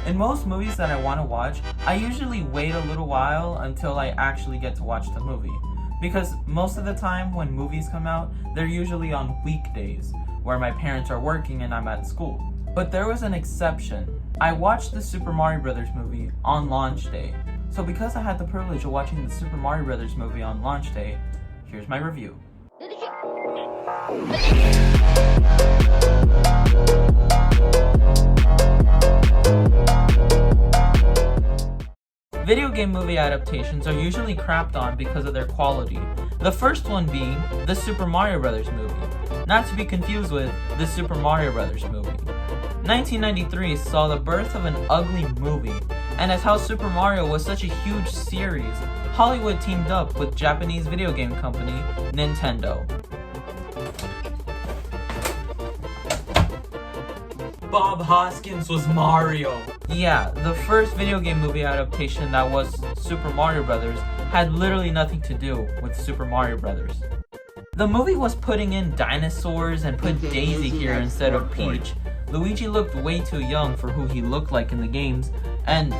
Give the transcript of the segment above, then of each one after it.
In most movies that I want to watch, I usually wait a little while until I actually get to watch the movie. Because most of the time when movies come out, they're usually on weekdays, where my parents are working and I'm at school. But there was an exception. I watched the Super Mario Bros. Movie on launch day. So because I had the privilege of watching the Super Mario Bros. Movie on launch day, here's my review. Video game movie adaptations are usually crapped on because of their quality. The first one being the Super Mario Bros. Movie, not to be confused with the Super Mario Bros. Movie. 1993 saw the birth of an ugly movie, and as how Super Mario was such a huge series, Hollywood teamed up with Japanese video game company Nintendo. Bob Hoskins was Mario. Yeah, the first video game movie adaptation that was Super Mario Bros. Had literally nothing to do with Super Mario Bros. The movie was putting in dinosaurs and put Daisy here instead of Peach. Luigi looked way too young for who he looked like in the games, and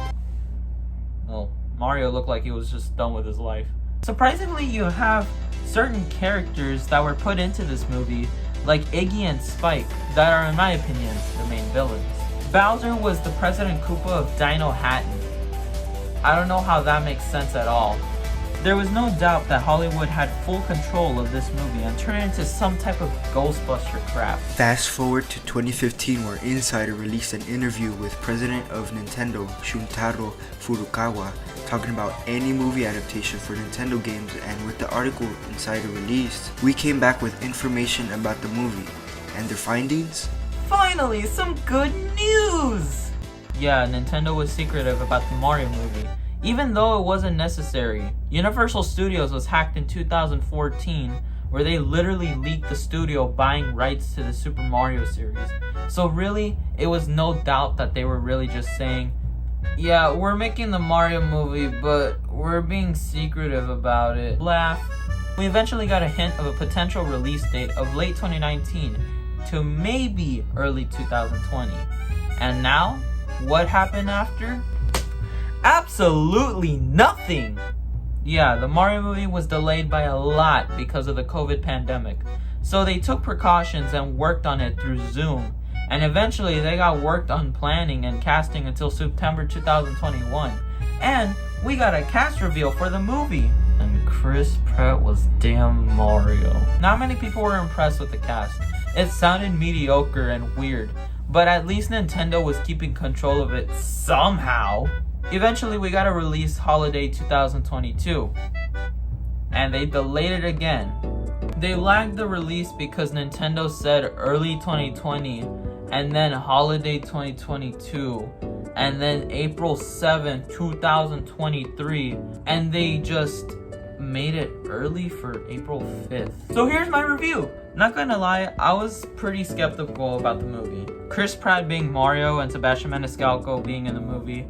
well, Mario looked like he was just done with his life. Surprisingly, you have certain characters that were put into this movie, like Iggy and Spike, that are in my opinion the main villains. Bowser was the President Koopa of Dino Hatton. I don't know how that makes sense at all. There was no doubt that Hollywood had full control of this movie and turned it into some type of Ghostbuster crap. Fast forward to 2015, where Insider released an interview with President of Nintendo, Shuntaro Furukawa, talking about any movie adaptation for Nintendo games, and with the article Insider released, we came back with information about the movie. And their findings? Finally, some good news! Yeah, Nintendo was secretive about the Mario movie, even though it wasn't necessary. Universal Studios was hacked in 2014, where they literally leaked the studio buying rights to the Super Mario series. So really, it was no doubt that they were really just saying, yeah, we're making the Mario movie, but we're being secretive about it. Laugh. We eventually got a hint of a potential release date of late 2019 to maybe early 2020. And now, what happened after? Absolutely nothing! Yeah, the Mario movie was delayed by a lot because of the COVID pandemic. So they took precautions and worked on it through Zoom. And eventually they got worked on planning and casting until September 2021. And we got a cast reveal for the movie. And Chris Pratt was damn Mario. Not many people were impressed with the cast. It sounded mediocre and weird, but at least Nintendo was keeping control of it somehow. Eventually we got a release holiday 2022, and they delayed it again. They lagged the release because Nintendo said early 2020, and then holiday 2022, and then April 7th, 2023, and they just made it early for April 5th. So here's my review. Not gonna lie, I was pretty skeptical about the movie. Chris Pratt being Mario and Sebastian Maniscalco being in the movie,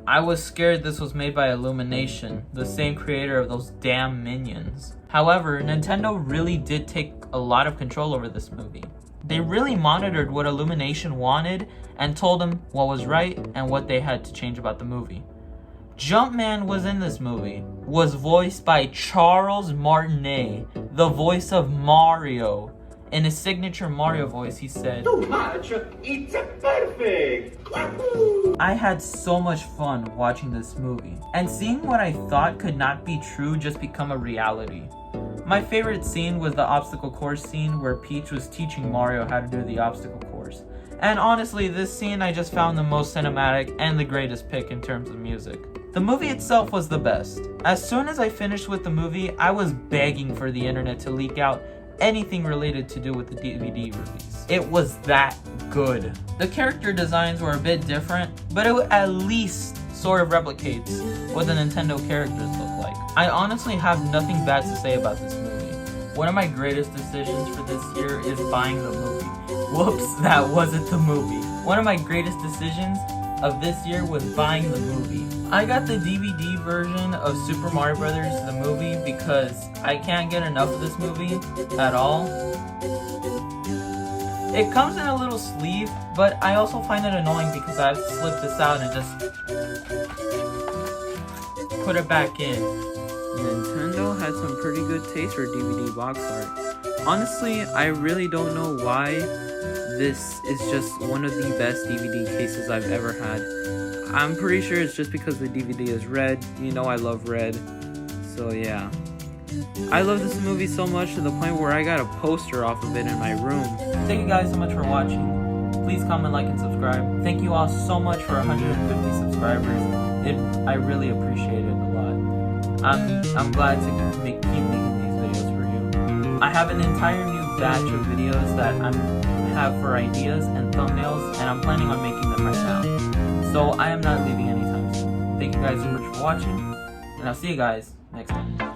I was scared this was made by Illumination, the same creator of those damn Minions. However, Nintendo really did take a lot of control over this movie. They really monitored what Illumination wanted and told them what was right and what they had to change about the movie. Jumpman was in this movie, was voiced by Charles Martinet, the voice of Mario. In his signature Mario voice, he said, "Too much, it's perfect!" I had so much fun watching this movie, and seeing what I thought could not be true just become a reality. My favorite scene was the obstacle course scene where Peach was teaching Mario how to do the obstacle course. And honestly, this scene I just found the most cinematic and the greatest pick in terms of music. The movie itself was the best. As soon as I finished with the movie, I was begging for the internet to leak out anything related to do with the DVD release. It was that good. The character designs were a bit different, but it at least sort of replicates what the Nintendo characters look like. I honestly have nothing bad to say about this movie. One of my greatest decisions for this year is buying the movie. Whoops, that wasn't the movie. One of my greatest decisions of this year was buying the movie. I got the DVD version of Super Mario Bros. The movie because I can't get enough of this movie at all. It comes in a little sleeve, but I also find it annoying because I have to slip this out and just put it back in. Nintendo had some pretty good taste for DVD box art. Honestly, I really don't know why this is just one of the best DVD cases I've ever had. I'm pretty sure it's just because the DVD is red. You know I love red. So yeah. I love this movie so much to the point where I got a poster off of it in my room. Thank you guys so much for watching. Please comment, like, and subscribe. Thank you all so much for 150 subscribers. I really appreciate it a lot. I'm glad to keep making these videos for you. I have an entire new batch of videos that I have for ideas and thumbnails, and I'm planning on making them right now. So I am not leaving anytime soon. Thank you guys so much for watching, and I'll see you guys next time.